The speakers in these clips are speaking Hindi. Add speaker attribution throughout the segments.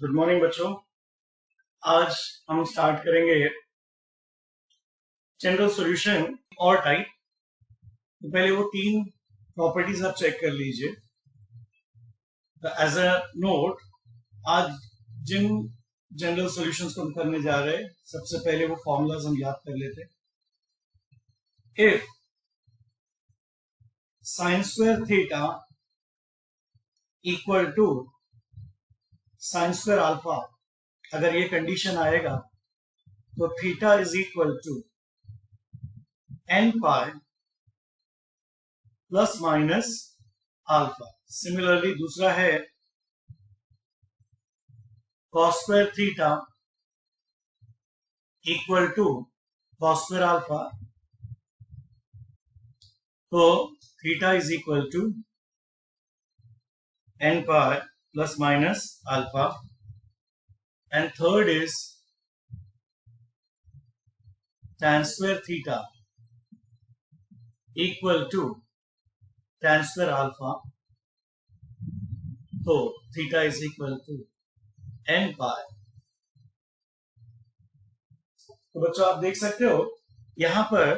Speaker 1: गुड मॉर्निंग बच्चों। आज हम स्टार्ट करेंगे जनरल सॉल्यूशन और टाइप। तो पहले वो तीन प्रॉपर्टीज आप चेक कर लीजिए। एज अ नोट, आज जिन जनरल सॉल्यूशंस को हम करने जा रहे हैं, सबसे पहले वो फॉर्मूलाज हम याद कर लेते हैं। If sine square theta equal to sine square alpha, अगर ये कंडीशन आएगा तो theta is equal to N pi plus minus alpha. Similarly दूसरा है cos square theta equal to cos square alpha, तो theta is equal to N pi plus minus alpha. And third is tan square theta equal to tan square alpha, so theta is equal to n pi। तो बच्चों आप देख सकते हो यहां पर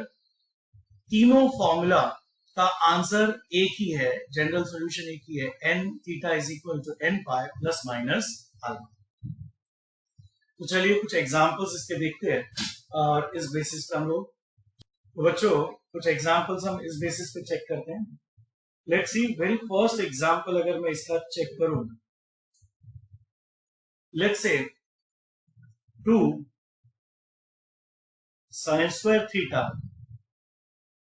Speaker 1: तीनों फॉर्मूला का आंसर एक ही है, जनरल सॉल्यूशन एक ही है, n theta is equal to n pi plus minus alpha. तो चलिए कुछ एग्जांपल्स इसके देखते हैं और इस बेसिस पे हम लोग, तो बच्चों कुछ एग्जांपल्स हम इस बेसिस पे चेक करते हैं। Let's see very first example, अगर मैं इसका चेक करूं, let's say 2 sine square theta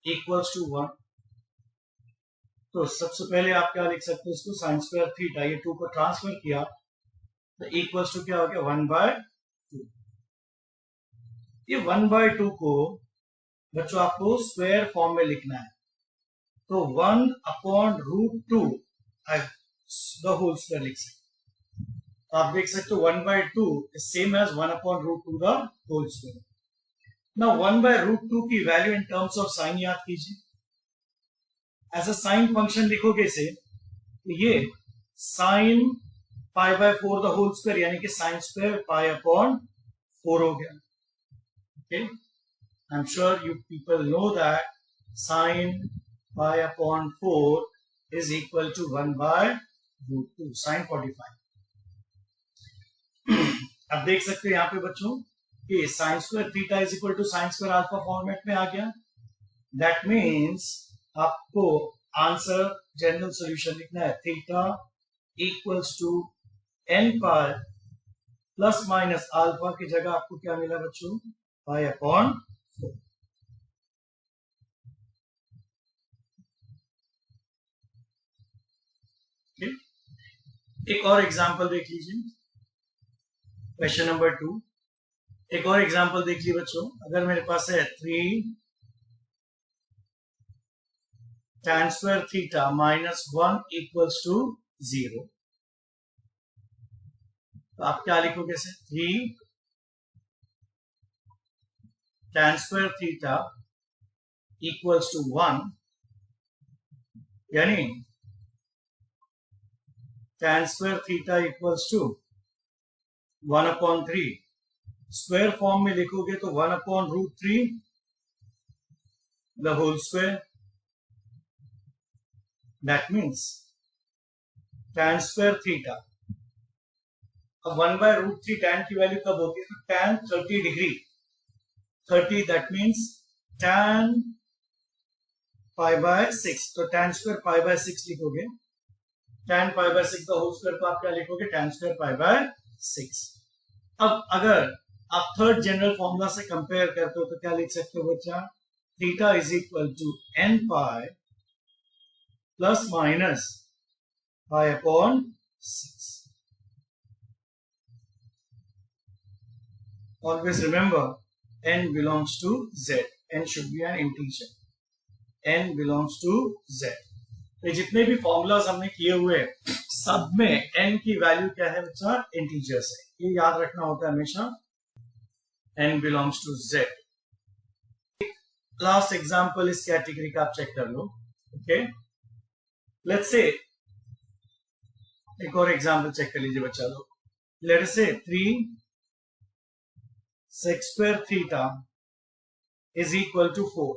Speaker 1: equals to 1। तो सबसे पहले आप क्या लिख सकते हो इसको, साइन स्क्वायर थीटा, ये 2 को ट्रांसफर किया तो इक्वल्स टू क्या हो गया 1/2। ये 1/2 को बच्चों आपको स्क्वायर फॉर्म में लिखना है, तो 1/√2 द होल स्क्वायर लिख सकते। तो आप देख सकते हो 1/2 is same as 1/√2 the whole square. Now 1/√2 की value in terms of sine याद कीजिए। एज अ साइन फंक्शन लिखोगे इसे, तो ये साइन π/4 द होल स्क्वायर, यानी कि साइन स्क्वायर π/4 हो गया। Okay, I'm sure you people know that sin π/4 is equal to 1/√2, sin 45। अब देख सकते हैं यहाँ पे बच्चों कि sine square theta is equal to sine square alpha format में आ गया। दैट मीन्स आपको आंसर जनरल सॉल्यूशन लिखना है, theta equals to N pi plus minus alpha की जगह आपको क्या मिला बच्चों, π/4। एक और एग्जांपल देख लीजिए, क्वेश्चन नंबर 2। एक और एग्जांपल देख लीजिए बच्चों, अगर मेरे पास है 3 tan square theta minus 1 equals to 0, तो आप क्या लिखोगे इसे, 3 tan square theta equals to 1, यानी tan square theta equals to 1/3। Square form में लिखोगे तो 1/√3 the whole square. That means tan square theta, अब 1/√3 tan की वैल्यू कब होती है, तो tan 30 degree, 30 that means tan π/6, तो tan स्क्वायर π/6 लिखोगे, tan π/6 द होल स्क्वायर को आप क्या लिखोगे, tan स्क्वायर π/6। अब अगर आप थर्ड जनरल फॉर्मूला से कंपेयर करते हो तो क्या लिख सकते हो बच्चा, theta is equal to N pi plus minus π/6। Always remember n belongs to z, n should be an integer, n belongs to z। तो जितने भी फॉर्मूलाज हमने किए हुए सब में n की वैल्यू क्या है बच्चा, इंटीजर्स है, ये याद रखना होता है हमेशा, n belongs to z। Last example इस कैटेगरी का आप चेक कर लो। ओके, लेट्स से एक और एग्जांपल चेक कर लीजिए बच्चा लोग। लेट अस से 3 sec square theta is equal to 4,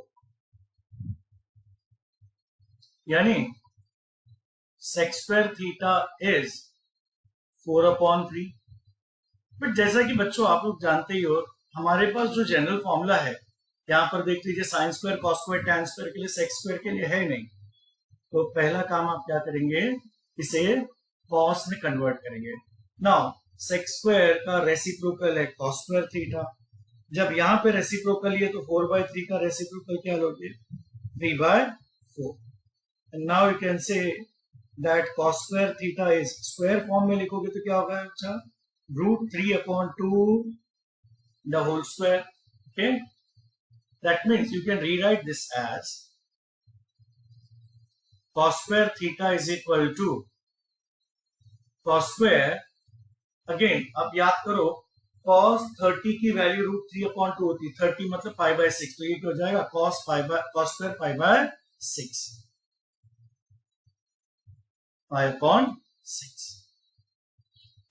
Speaker 1: यानी sec square theta is 4/3। But जैसा कि बच्चों आप लोग जानते ही हो, हमारे पास जो जनरल फॉर्मूला है, यहाँ पर देख लीजिए sine square cos square tan square के लिए सेक स्क्वायर के लिए है ही नहीं। तो पहला काम आप क्या करेंगे, इसे कॉस में कन्वर्ट करेंगे। नाउ सेक स्क्वायर का रेसिप्रोकल है कॉस स्क्वायर थीटा। जब यहाँ पे रेसिप्रोकल है तो 4/3 का रेसिप्रोकल क्या लोगे, 3/4। And now you can say that cos square theta is, square form में लिखोगे तो क्या होगा, अच्छा √3/2 the whole square. Okay, that means you can rewrite this as cos square theta is equal to cos square, again अब याद करो cos 30 की वैल्यू √3/2 होती है, 30 मतलब π/6, तो ये क्या हो जाएगा cos square π/6, π/6।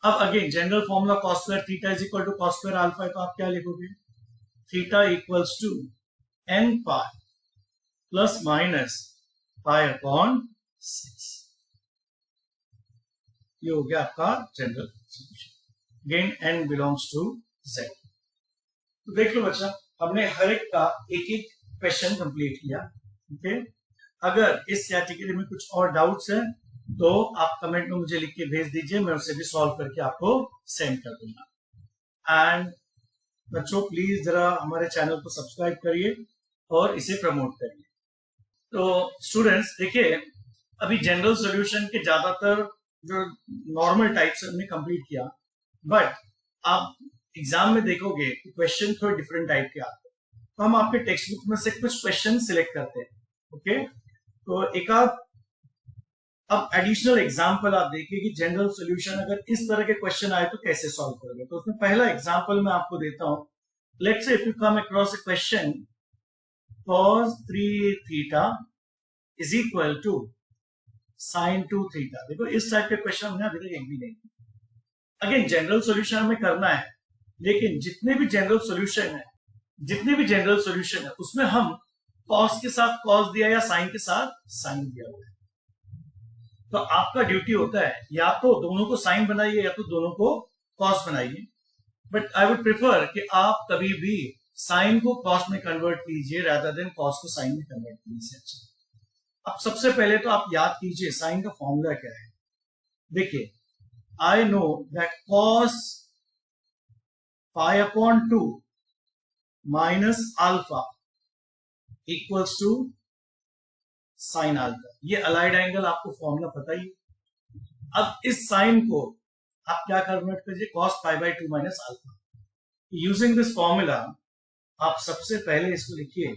Speaker 1: अब again general formula cos square theta is equal to cos square alpha है, तो आप क्या लिखोगे, theta equals to n pi plus minus π/6। ये हो गया आपका general solution. Again n belongs to z। तो देख लो बच्चा, हमने हर एक का एक एक क्वेश्चन कंप्लीट किया। ओके, अगर इस कैटेगरी में कुछ और डाउट्स है तो आप कमेंट में मुझे लिख के भेज दीजिए, मैं उसे भी सॉल्व करके आपको सेंड कर दूंगा। एंड बच्चों प्लीज जरा हमारे चैनल को सब्सक्राइब करिए और इसे प्रमोट करिए। तो स्टूडेंट्स देखिए, अभी जनरल सॉल्यूशन के ज्यादातर जो नॉर्मल टाइप्स हमने कंप्लीट किया, बट आप एग्जाम में देखोगे कि क्वेश्चन थोड़े डिफरेंट टाइप के आते हैं, तो हम आपके टेक्स्ट बुक में से कुछ क्वेश्चन सिलेक्ट करते हैं। ओके, तो एक आध अब एडिशनल एग्जाम्पल आप देखिए कि जनरल सॉल्यूशन अगर इस तरह के क्वेश्चन आए तो कैसे सॉल्व करोगे। तो उसमें पहला एग्जाम्पल मैं आपको देता हूं। Let's say if you come across a question cos 3 theta is equal to sin 2 theta. देखो इस टाइप के क्वेश्चन हमने अभी तक एक भी नहीं किया। अगेन जनरल सॉल्यूशन हमें करना है, लेकिन जितने भी जनरल सॉल्यूशन है उसमें हम cos के साथ cos दिया या sin के साथ sin दिया हुआ है। तो आपका ड्यूटी होता है या तो दोनों को साइन बनाइए या तो दोनों को कॉस बनाइए, बट आई वुड प्रेफर कि आप कभी भी साइन को कॉस में कन्वर्ट कीजिए रादर देन कॉस को साइन में कन्वर्ट कीजिए। अच्छा, अब सबसे पहले तो आप याद कीजिए साइन का फॉर्मूला क्या है। देखिए, I know that cos π/2 minus alpha equals to sine alpha. ये अलाइड एंगल आपको फॉर्मूला पता ही। अब इस साइन को आप क्या कन्वर्ट कीजिए, cos π/2 minus alpha. Using this formula आप सबसे पहले इसको लिखिए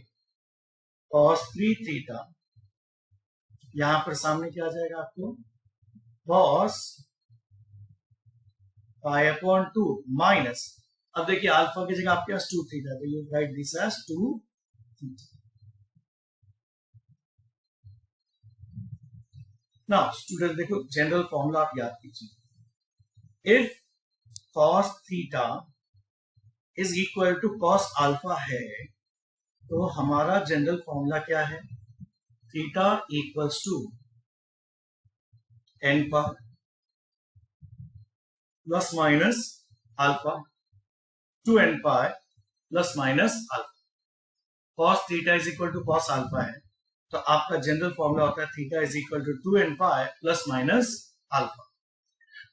Speaker 1: cos 3 थीटा, यहां पर सामने क्या आ जाएगा आपको cos π/2 माइनस, अब देखिए अल्फा की जगह आपके पास 2 थीटा, तो you write this as 2 theta. Now student देखो जनरल फॉर्मूला आप याद कीजिए। If cos theta is equal to cos alpha है, तो हमारा जनरल फॉर्मूला क्या है, theta equals to n pi plus minus alpha, 2n pi plus minus alpha. cos theta is equal to cos alpha है, तो आपका जनरल फॉर्मूला होता है theta is equal to 2n pi plus minus alpha.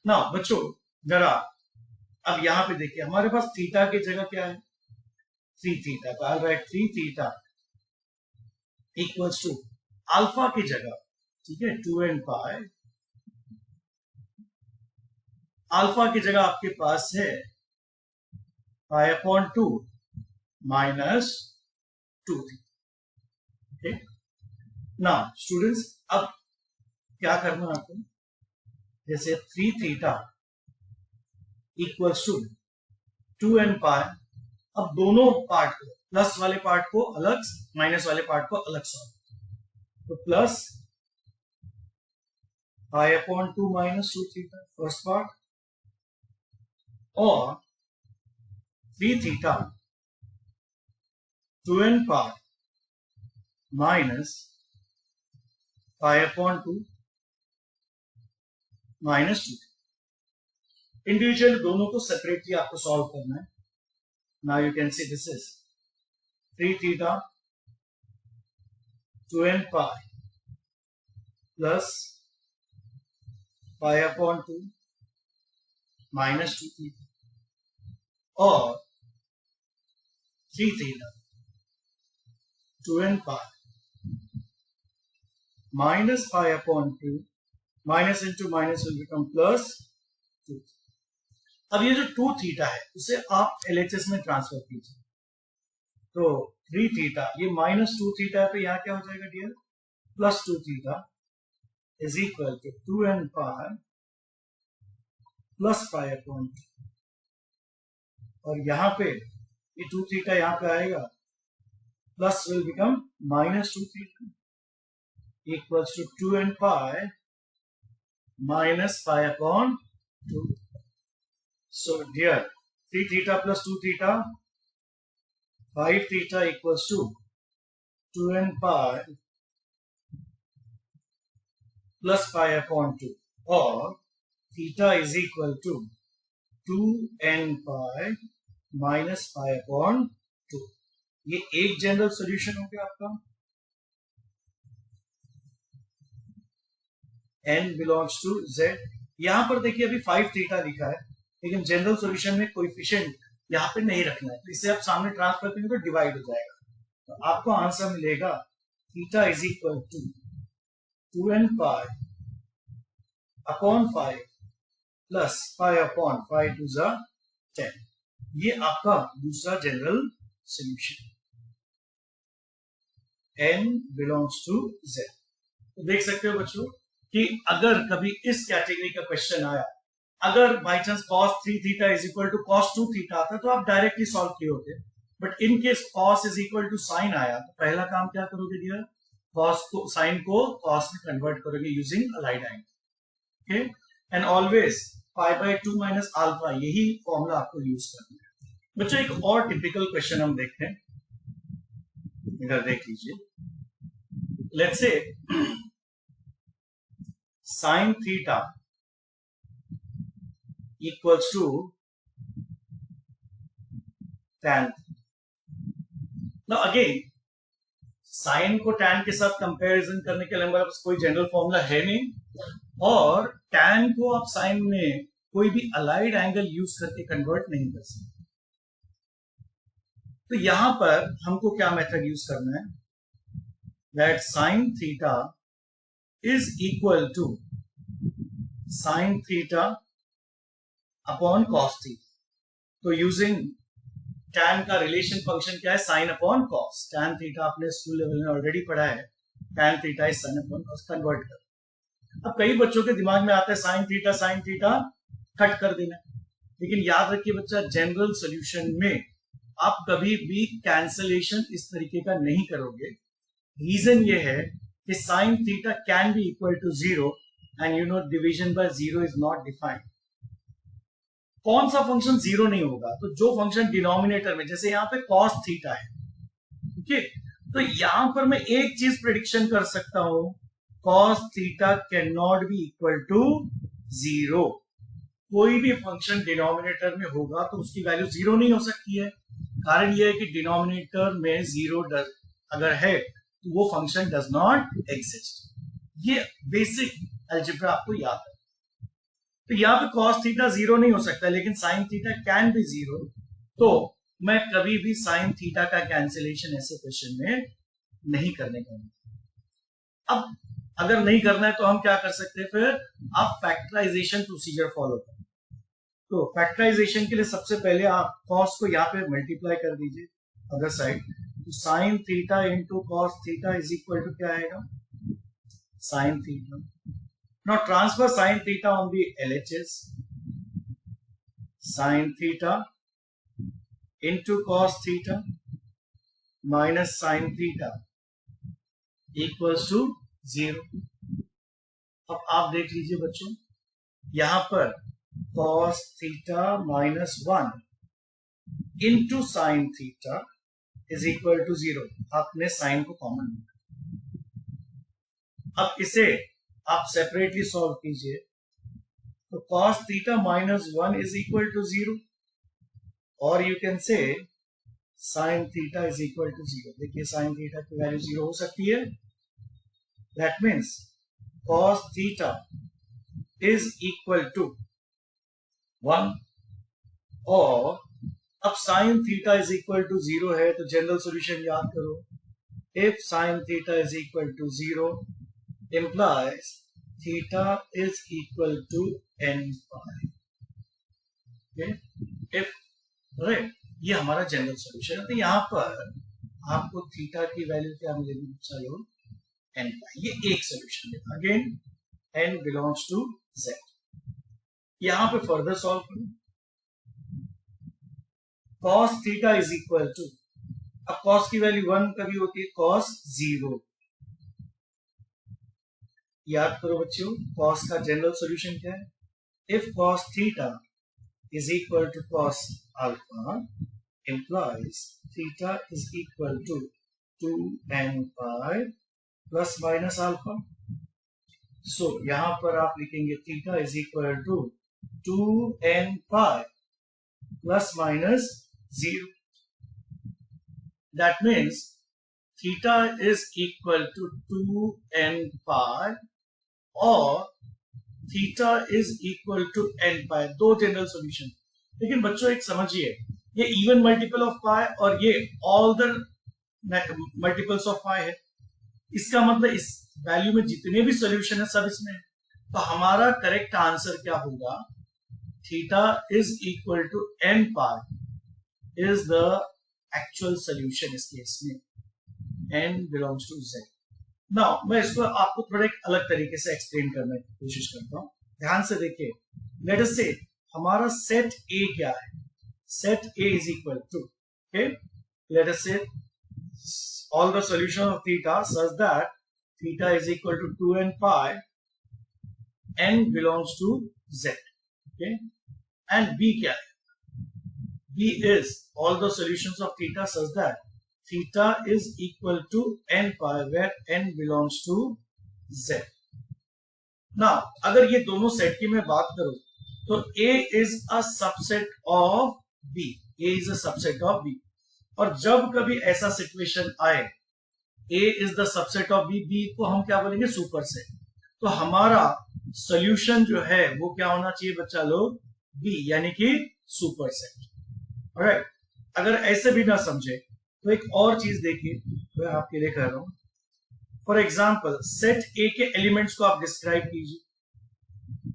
Speaker 1: Now बच्चों जरा अब यहां पे देखिए, हमारे पास थीटा की जगह क्या है, 3 थीटा, तो I write 3 theta equals to alpha की जगह, ठीक है, 2n पाई, अल्फा की जगह आपके पास है π/2 माइनस 2 थीटा। ना स्टूडेंट्स अब क्या करना है आपको, जैसे 3 थीटा इक्वल्स टू 2n पाई, अब दोनों पार्ट को, प्लस वाले पार्ट को अलग, माइनस वाले पार्ट को अलग सॉल्व, तो plus π/2 minus 2 theta first part, और 3 theta 2n pi minus pi upon 2 minus 2. Individual दोनों को सेपरेटली आपको सॉल्व करना है. Now you can see this is 3 theta 2n pi plus pi upon 2 minus 2 theta और 3 theta 2n pi minus pi upon 2 minus into minus will become plus 2. अब ये जो 2 थीटा है उसे आप LHS में ट्रांसफर कीजिए. तो 3 थीटा ये minus 2 थीटा है, तो यहाँ क्या हो जाएगा dear? Plus 2 theta is equal to 2n pi plus pi upon 2. और यहाँ पे ये 2 थीटा यहाँ पे आएगा, plus will become minus 2 theta equals to 2n pi minus pi upon 2. So dear, 3 theta plus 2 theta, 5 theta equals to 2n pi plus pi upon 2 or theta is equal to 2n pi minus pi upon 2. ये एक जनरल सॉल्यूशन हो गया आपका. n belongs to z. यहां पर देखिए अभी 5 थीटा लिखा है, लेकिन जनरल सॉल्यूशन में कोएफिशिएंट यहाँ पे नहीं रखना है, तो इसे आप सामने ट्रांसफर करेंगे तो डिवाइड हो जाएगा. तो आपको आंसर मिलेगा theta is equal to 2n pi upon 5 plus pi upon 5 to the 10. ये आपका दूसरा general solution. n belongs to z. तो देख सकते हो बच्चों कि अगर कभी इस कैटेगरी का क्वेश्चन आया, अगर by chance cos 3 theta is equal to cos 2 theta आता तो आप डायरेक्टली सॉल्व किए होते. But in case cos is equal to sine आया तो पहला काम क्या करोगे डियर? cos को साइन को cos में कन्वर्ट करोगे using allied angle. Okay, and always pi by 2 minus alpha, यही फॉर्मूला आपको यूज करना है. बच्चों एक और टिपिकल क्वेश्चन हम देखते हैं, इधर देख लीजिए. लेट्स से sine theta equals to tan. Now again, sine को tan के साथ कंपैरिजन करने के लिए हमारे पास कोई जनरल फॉर्मूला है नहीं, और tan को आप साइन में कोई भी अलाइड एंगल यूज करके कन्वर्ट नहीं कर सकते. तो यहां पर हमको क्या मेथड यूज करना है? That sine theta is equal to sine theta upon cos theta. तो यूजिंग tan का रिलेशन फंक्शन क्या है? Sine upon cos. tan theta आपने स्कूल लेवल में ऑलरेडी पढ़ा है. tan theta is sine upon cos. Convert कर. अब कई बच्चों के दिमाग में आता है साइन थीटा कट कर देना, लेकिन याद रखिए बच्चा, जनरल सॉल्यूशन में आप कभी भी कैंसलेशन इस तरीके का नहीं करोगे. रीजन ये है कि sine theta can be equal to 0 and you know division by 0 is not defined. कौन सा फंक्शन 0 नहीं होगा? तो जो फंक्शन डिनोमिनेटर में, जैसे यहाँ पे cos थीटा है, ओके, तो यहां पर मैं एक चीज प्रेडिक्शन कर सकता हूं, cos theta can not be equal to 0. कोई भी फंक्शन डिनोमिनेटर में होगा तो उसकी वैल्यू 0 नहीं हो सकती है. कारण यह है कि डिनोमिनेटर में 0 अगर है तो वो फंक्शन डज नॉट एग्जिस्ट. ये बेसिक अलजेब्रा आपको याद है. तो यहाँ पे cos थीटा 0 नहीं हो सकता, लेकिन sin थीटा कैन बी 0. तो मैं कभी भी sin थीटा का कैंसिलेशन ऐसे क्वेश्चन में नहीं करने का. अब अगर नहीं करना है तो हम क्या कर सकते हैं? फिर आप फैक्टराइजेशन प्रोसीजर फॉलो करें. तो फैक्टराइजेशन के लिए सबसे पहले आप cos को यहाँ पे मल्टीप्लाई कर दीजिए अदर साइड. तो sin theta into cos theta is equal to क्या आएगा? sin theta. Now transfer sin theta on the LHS. Sin theta into cos theta minus sin theta equals to 0. अब आप देख लीजिए बच्चों, यहां पर cos theta minus 1 into sin theta is equal to 0. आपने साइन को कॉमन लिया। अब इसे आप सेपरेटली सॉल्व कीजिए तो cos theta minus 1 is equal to 0, और you can say sin theta is equal to 0. देखिए sin theta की वैल्यू 0 हो सकती है। That means cos theta is equal to 1, और अब sin theta is equal to 0 है तो जनरल सॉल्यूशन याद करो। If sin theta is equal to 0 implies theta is equal to n pi. Okay? If right, ये हमारा जनरल सॉल्यूशन है। तो यहाँ पर आपको थीटा की वैल्यू क्या मिलेगी चलो n पाई। ये एक सॉल्यूशन है। Again n belongs to z। यहाँ पे फर्दर सॉल्व करो। cos theta is equal to, अब cos की वैल्यू 1 कभी होती है cos 0। याद करो बच्चों, cos का जनरल सॉल्यूशन क्या है? If cos theta is equal to cos alpha implies theta is equal to 2n pi plus minus alpha. So यहां पर आप लिखेंगे theta is equal to 2n pi plus minus 0. That means theta is equal to 2n pi or theta is equal to n pi. दो जनरल सॉल्यूशन। लेकिन बच्चों एक समझिए, ये इवन मल्टीपल ऑफ पाई और ये ऑल द मल्टीपल्स ऑफ पाई है। इसका मतलब इस वैल्यू में जितने भी सॉल्यूशन है सब इसमें है। तो हमारा करेक्ट आंसर क्या होगा? Theta is equal to n pi is the actual solution इस केस में। n belongs to z। Now मैं इसको आपको थोड़ा एक अलग तरीके से एक्सप्लेन करने की कोशिश करता हूं। ध्यान से देखिए, लेट अस से हमारा सेट ए क्या है? Set A is equal to, okay, let us say all the solution of theta such that theta is equal to 2n pi, n belongs to z, okay. And b क्या है? b is all the solutions of theta such that theta is equal to n pi where n belongs to z. Now अगर ये दोनों सेट की मैं बात करूं तो A is a subset of B, A is a subset of B, और जब कभी ऐसा सिचुएशन आए A is the subset of B, B को हम क्या बोलेंगे? Super set. तो हमारा सॉल्यूशन जो है वो क्या होना चाहिए बच्चा लोग? B, यानी कि सुपर सेट। ऑलराइट, अगर ऐसे भी ना समझे तो एक और चीज देखिए, मैं आपके लिए कह रहा हूं। फॉर एग्जाम्पल सेट ए के एलिमेंट्स को आप डिस्क्राइब कीजिए।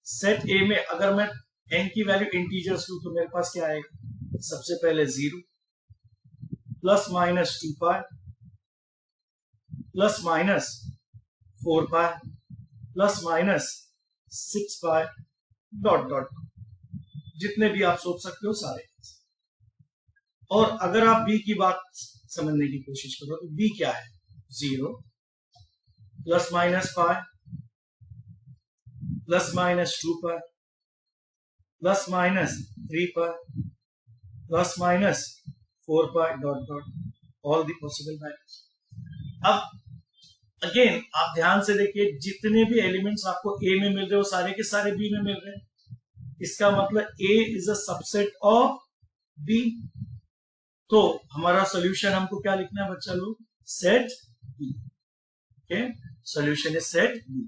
Speaker 1: सेट ए में अगर मैं n की वैल्यू इंटीजर्स लूं तो मेरे पास क्या आएगा? सबसे पहले 0 प्लस माइनस 2 पाई प्लस माइनस 4 पाई plus minus 6 Pie dot dot, जितने भी आप सोच सकते हो सारे। और अगर आप b की बात समझने की कोशिश करो तो b क्या है? 0 plus minus pi plus minus 2 pi plus minus 3 pi plus minus 4 Pie dot dot, all the possible values. अब अगेन आप ध्यान से देखिए, जितने भी एलिमेंट्स आपको a में मिल रहे हो सारे के सारे b में मिल रहे हैं। इसका मतलब a is a subset of b। तो हमारा सॉल्यूशन हमको क्या लिखना है बच्चा लोग? Set B. Okay, solution is set B.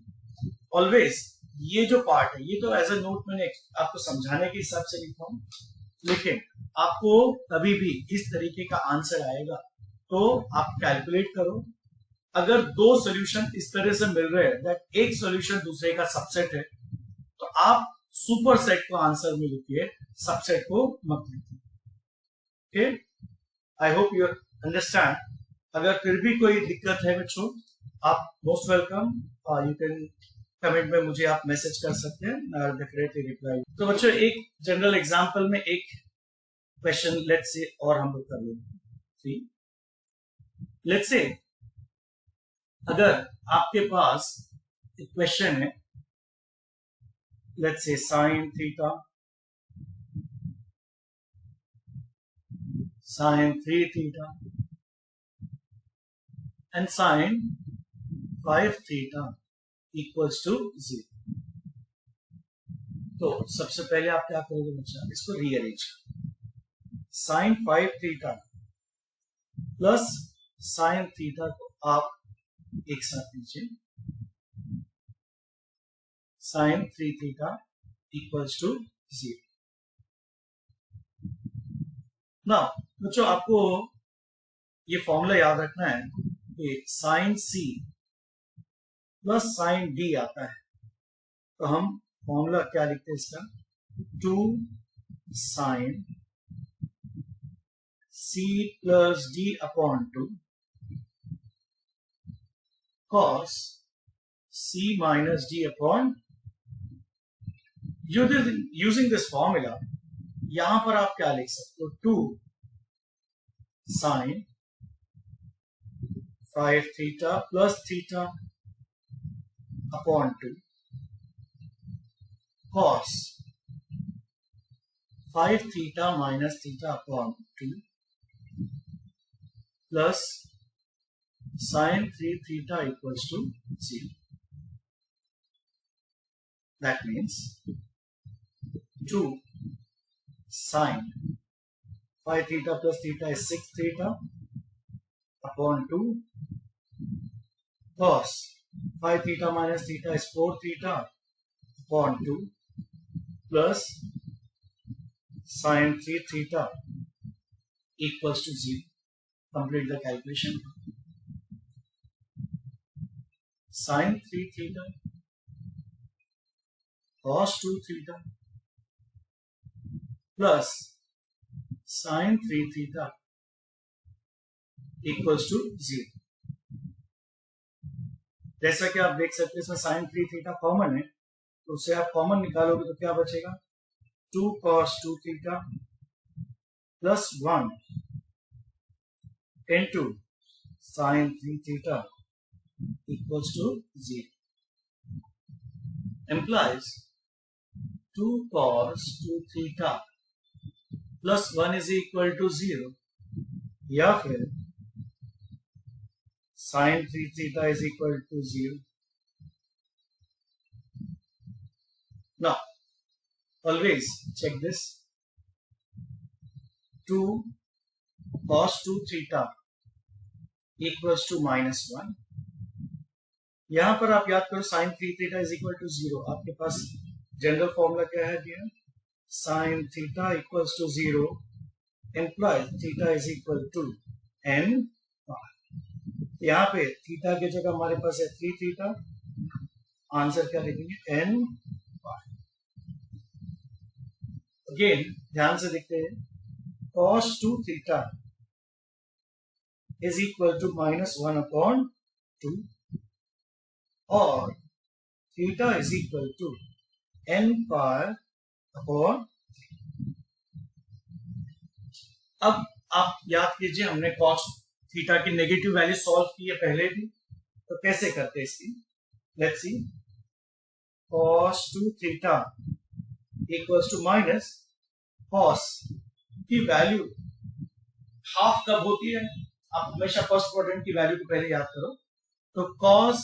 Speaker 1: Always ये जो पार्ट है ये तो एज अ नोट मैंने आपको समझाने के हिसाब से लिखा हूं, लेकिन आपको कभी भी इस तरीके का आंसर आएगा तो आप कैलकुलेट करो। अगर दो सॉल्यूशन इस तरह से मिल रहे हैं दैट एक सॉल्यूशन दूसरे का सबसेट है तो आप सुपर सेट को आंसर में लिखिए, सबसेट को मत लिखिए। Okay, I hope you understand. अगर फिर भी कोई दिक्कत है बच्चों, आप most welcome, you can comment में मुझे आप मैसेज कर सकते हैं, आई विल डेफिनेटली रिप्लाई। तो बच्चों एक जनरल एग्जांपल में एक क्वेश्चन लेट्स से और हम लोग कर लेंगे। लेट्स से अगर आपके पास एक क्वेश्चन है let's say sine theta, sine 3 theta and sine 5 theta equals to 0. तो सबसे पहले आप क्या करोगे बच्चा, इसको rearrange sine 5 theta plus sine theta को आप एक साथ लीजिए, साइन 3 थीटा इक्वल्स टू 0. ना बच्चों आपको ये फॉर्मूला याद रखना है कि sine C plus sine D आता है, तो हम फॉर्मूला क्या लिखते हैं इसका, 2 sine C plus D upon 2 cos C minus D upon. Using this formula यहां पर आप क्या लिख सकते हो, 2 sine 5 theta plus theta upon 2 cos 5 theta minus theta upon 2 plus sin 3 theta equals to 0. That means 2 sin 5 theta plus theta is 6 theta upon 2 cos 5 theta minus theta is 4 theta upon 2 plus sin 3 theta equals to 0. Complete the calculation. Sin 3 theta cos 2 theta plus sin 3 theta equals to 0. जैसा कि आप देख सकते हैं इसमें sin 3 theta कॉमन है, तो उसे आप कॉमन निकालोगे तो क्या बचेगा, 2 cos 2 theta plus 1 into sin 3 theta equals to 0. Implies 2 cos 2 theta plus 1 is equal to 0, या फिर sin 3 theta is equal to 0. Now, always check this. 2 cos 2 theta equals to minus 1. यहां पर आप याद करो sin 3 theta is equal to 0. आपके पास जनरल फॉर्मूला क्या है दिया, sin theta equals to 0 implies theta is equal to n pi. यहाँ पे थीटा की जगह हमारे पास है 3 थीटा, आंसर क्या लिखेंगे, n pi. अगेन ध्यान से देखते हैं, cos 2 theta is equal to minus 1 upon 2 और theta is equal to n pi upon 3. अब आप याद कीजिए हमने cos थीटा की नेगेटिव वैल्यू सॉल्व की है पहले भी, तो कैसे करते हैं इसकी, let's see. cos 2 theta equals to minus cos की वैल्यू हाफ कब होती है, आप हमेशा फर्स्ट क्वाड्रेंट की वैल्यू को पहले याद करो, तो cos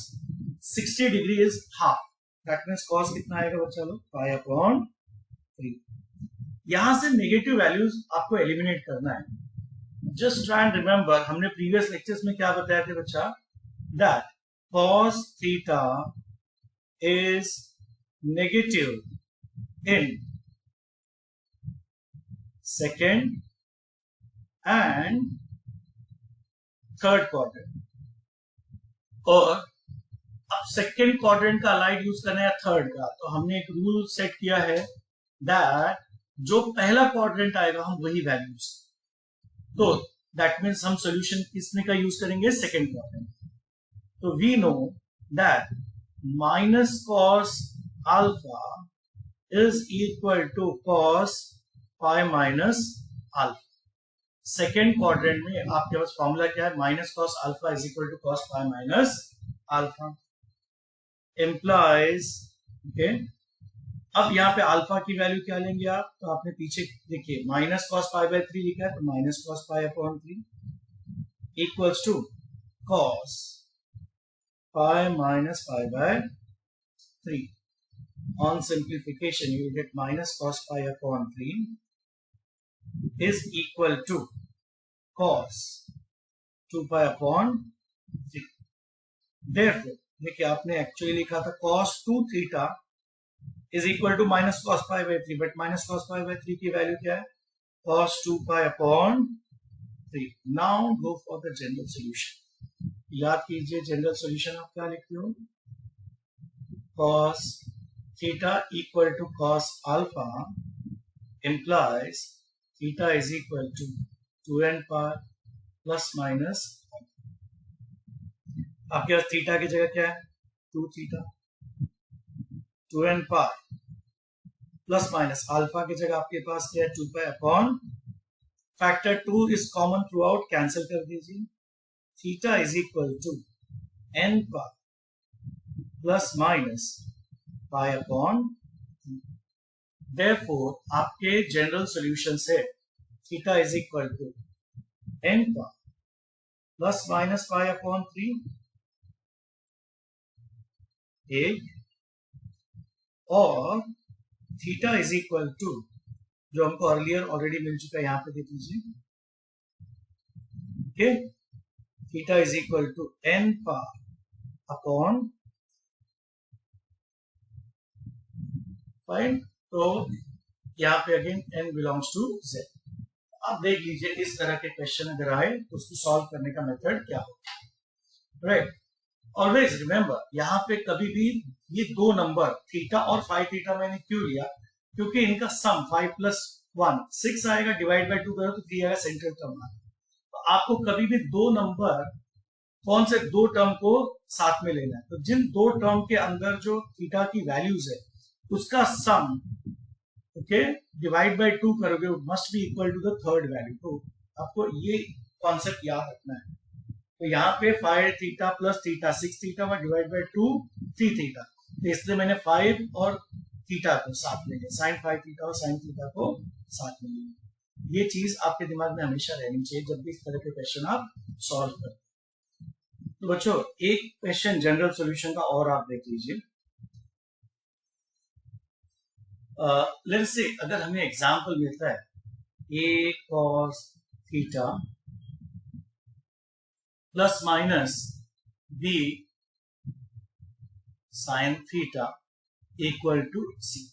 Speaker 1: 60 degree is half, that means cos कितना आएगा बच्चा लोग, पाई अपॉन 3. यहां से नेगेटिव वैल्यूज आपको एलिमिनेट करना है. जस्ट ट्राई एंड रिमेंबर, हमने प्रीवियस लेक्चर्स में क्या बताया था बच्चा, that cos theta is negative in second and third quadrant, और अब सेकेंड क्वाड्रेंट का अलाइड यूज करना है थर्ड का, तो हमने एक रूल सेट किया है दैट जो पहला क्वाड्रेंट आएगा हम वही वैल्यूज, तो दैट मीन्स हम सॉल्यूशन किसमें का यूज करेंगे, सेकेंड क्वाड्रेंट. तो we know that minus cos alpha is equal to cos pi minus alpha. Second quadrant में आपके पास फॉर्मूला क्या है, minus cos alpha is equal to cos pi minus alpha. implies okay अब यहाँ पे अल्फा की वैल्यू क्या लेंगे आप, तो आपने पीछे देखिए माइनस कॉस पाई बाय 3 लिखा है, तो minus cos pi upon 3 equals to cos pi minus pi by 3. On simplification, you will get minus cos pi upon 3 is equal to cos 2 pi upon 3. Therefore, देखिए आपने एक्चुअली लिखा था cos 2 theta is equal to minus cos pi by 3, but minus cos pi by 3 की वैल्यू क्या है, cos 2 pi upon 3. Now go for the general solution. याद कीजिए जनरल सॉल्यूशन आप क्या लिखते हो, cos theta equal to cos alpha implies theta is equal to 2n pi plus minus. आपके पास थीटा की जगह क्या है, 2 theta, 2n pi plus minus alpha की जगह आपके पास क्या है, 2 pi upon factor 2 is common throughout, cancel कर दीजिए. Theta is equal to n pi plus minus pi upon. Therefore, आपके जनरल सॉल्यूशन से theta is equal to n pi plus minus pi upon 3 एक, और थीटा इज इक्वल टू जो हमको अर्लियर ऑलरेडी मिल चुका है, यहां पे देख लीजिए. Okay, theta is equal to n pi upon. Fine, तो यहाँ पे again n belongs to z. आप देख लीजिए इस तरह के क्वेश्चन अगर आए तो उसको सॉल्व करने का मेथड क्या होगा. राइट, ऑलवेज रिमेंबर यहाँ पे कभी भी ये दो नंबर थीटा और 5 थीटा मैंने क्यों लिया, क्योंकि इनका सम 5 प्लस 1 6 आएगा, डिवाइड बाय 2 करो तो 3 आएगा, सेंट्रल टर्म आएगा. तो आपको कभी भी दो नंबर कौन से दो टर्म को साथ में लेना है, तो जिन दो टर्म के अंदर जो थीटा की वैल्यूज है उसका सम ओके डिवाइड बाय 2 करोगे, must be equal to the third value. तो आपको ये कॉन्सेप्ट याद रखना है. तो यहाँ पे 5 थीटा प्लस थीटा 6 थीटा और डिवाइड बाय 2 3 थीटा, तो इसलिए मैंने 5 और थीटा को साथ में लिया, साइन 5 थीटा और साइन थीटा को साथ में लिया. ये चीज आपके दिमाग में हमेशा रहनी चाहिए जब भी इस तरह के क्वेश्चन आप सॉल्व करते हैं. तो बच्चों एक क्वेश्चन जनरल सॉल्यूशन का और आप देख लीजिए. लेट्स से अगर हमें एग्जांपल मिलता है a cos theta plus minus b sin theta equal to c.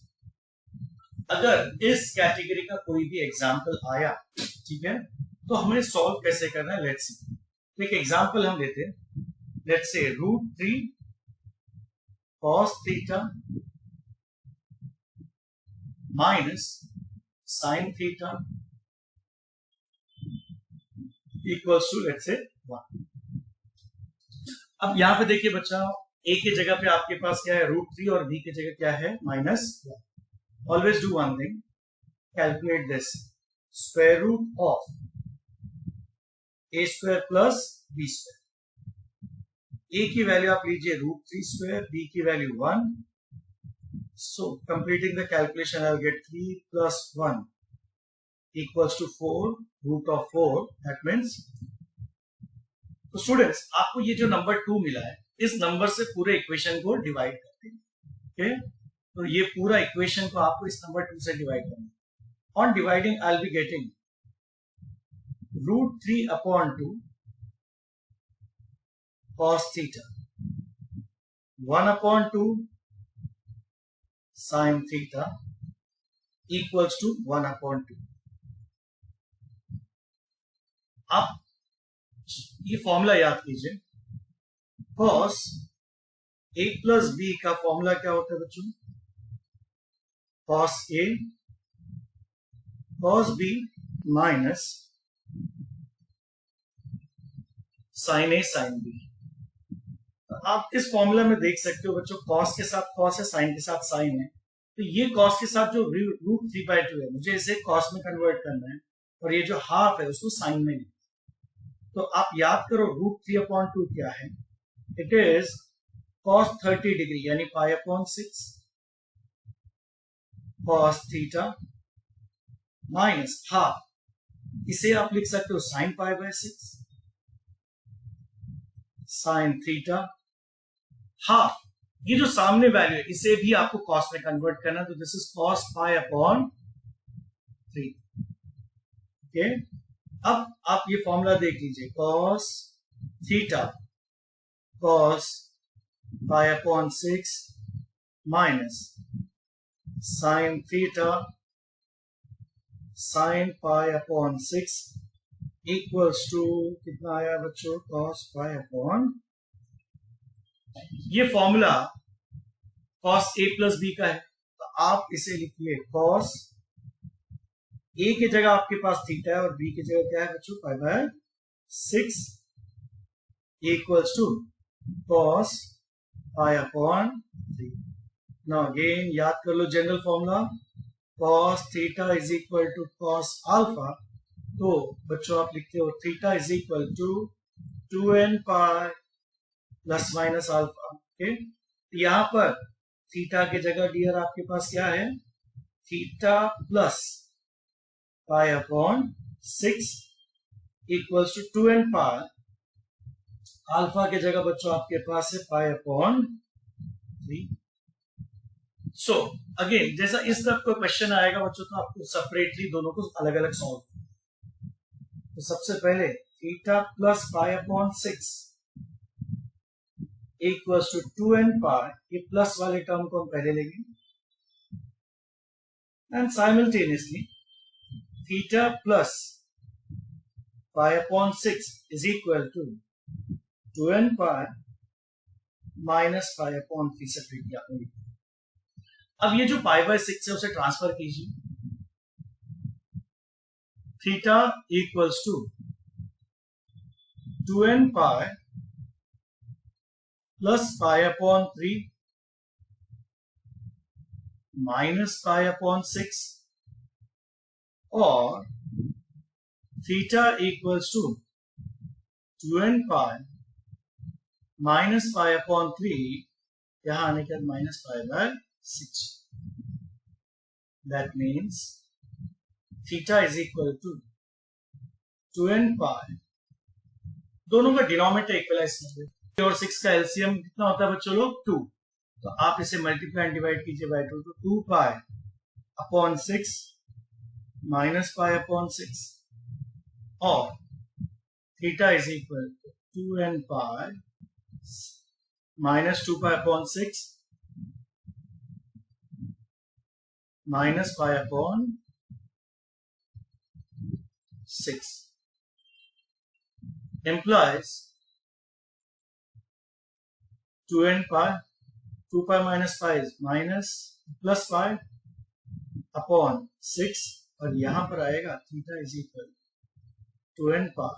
Speaker 1: अगर इस कैटेगरी का कोई भी एग्जांपल आया, ठीक है, तो हमें सॉल्व कैसे करना है, लेट्स सी. एक एग्जांपल हम लेते हैं, let's say √3 cos theta minus sine theta equals to let's say 1. अब यहां पे देखिए बच्चा, a की जगह पे आपके पास क्या है, √3 और b की जगह क्या है, -1. Always do one thing, calculate this square root of a square plus b square. a की वैल्यू आप लीजिए √3 स्क्वायर, b की value 1. So completing the calculation, I'll get 3 plus 1 equals to 4 root of 4. That means, तो स्टूडेंट्स आपको ये जो नंबर 2 मिला है, इस नंबर से पूरे इक्वेशन को डिवाइड करते हैं. ओके, तो ये पूरा इक्वेशन को आपको इस नंबर 2 से डिवाइड करना है. On dividing I will be getting √3 upon 2 cos theta 1 upon 2 sin theta equals to 1 upon 2. आप ये फॉर्मूला याद कीजिए, cos a प्लस b का फॉर्मूला क्या होता है बच्चों, cos a cos b minus sin a sin b. आप इस फॉर्मूला में देख सकते हो बच्चों, cos के साथ cos है, sin के साथ sin है. तो ये cos के साथ जो √3/2 है, मुझे इसे cos में कन्वर्ट करना है, और ये जो हाफ है उसको sin में लिखना है. तो आप याद करो √3/2 क्या है, इट इज cos 30 डिग्री यानी π/6 cos थीटा माइनस हाफ, इसे आप लिख सकते हो sin pi by 6 sin theta half, ये जो सामने वैल्यू है इसे भी आपको cos में कन्वर्ट करना, तो this is cos pi upon 3। Okay, अब आप ये फॉर्मूला देख लीजिए, cos theta cos pi upon 6 minus sin theta sin pi upon 6 equals to कितना आया बच्चों, cos पाई अपॉन, ये formula cos a plus b का है, तो आप इसे लिखिए cos a की जगह आपके पास थीटा है और b की जगह क्या है बच्चों, pi by 6 equals to cos pi upon 3। Now again याद कर लो general formula, cos theta is equal to cos alpha, तो बच्चों आप लिखते हो theta is equal to 2n pi plus minus alpha. Okay, यहां पर थीटा की जगह डियर आपके पास क्या है, theta plus pi upon 6 equals to 2n pi, alpha की जगह बच्चों आपके पास है पाई अपॉन 3। सो अगेन जैसा इस तरफ कोई क्वेश्चन आएगा बच्चों, तो आपको सेपरेटली दोनों को अलग अलग सॉल्व, तो सबसे पहले theta plus pi upon 6 equals to 2n pi, ये प्लस वाले टर्म को हम पहले लेंगे, and simultaneously theta plus pi upon 6 is equal to 2n pi minus pi upon 3 separately आपने लिखा। अब ये जो पाई बाय 6 है उसे ट्रांसफर कीजिए, theta equals to 2n pi plus pi upon 3 minus pi upon 6 और theta equals to 2n pi minus pi upon 3, यहां आने के बाद minus pi by 6, that means theta is equal to 2n pi, दोनों का डिनोमिनेटर इक्वलाइज कर दे, और 6 का एलसीएम कितना होता है बच्चों लोग, 2, तो आप इसे मल्टीप्लाई एंड डिवाइड कीजिए बाय 2, तो 2 pi upon 6 minus pi upon 6 और theta is equal to 2n pi minus 2 pi upon 6 minus pi upon 6 implies 2n pi, 2 pi minus pi minus plus pi upon 6, और यहां पर आएगा theta is equal 2n pi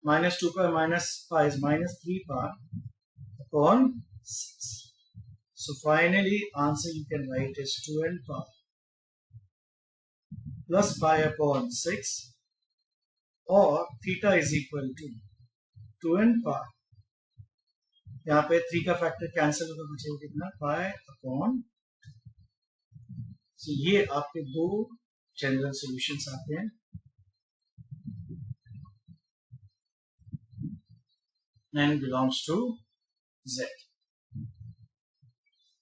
Speaker 1: minus 2 pi minus pi minus 3 pi upon 6। So finally answer you can write is 2n pi plus pi upon 6 और theta is equal to 2n pi, यहाँ पे 3 का फैक्टर कैंसिल होगा, बचेगा कितना, pi upon 2। So ये आपके दो जनरल सॉल्यूशंस आते हैं। n belongs to z।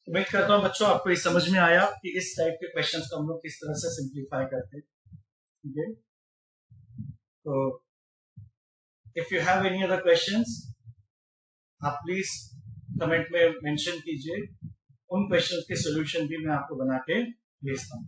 Speaker 1: उम्मीद करता हूं बच्चों आपको ये समझ में आया कि इस टाइप के क्वेश्चंस को हम लोग किस तरह से सिंप्लीफाई करते हैं। ठीक है, तो if you have any other questions आप प्लीज कमेंट में मेंशन कीजिए, उन क्वेश्चंस के सॉल्यूशन भी मैं आपको बना के भेजता हूं।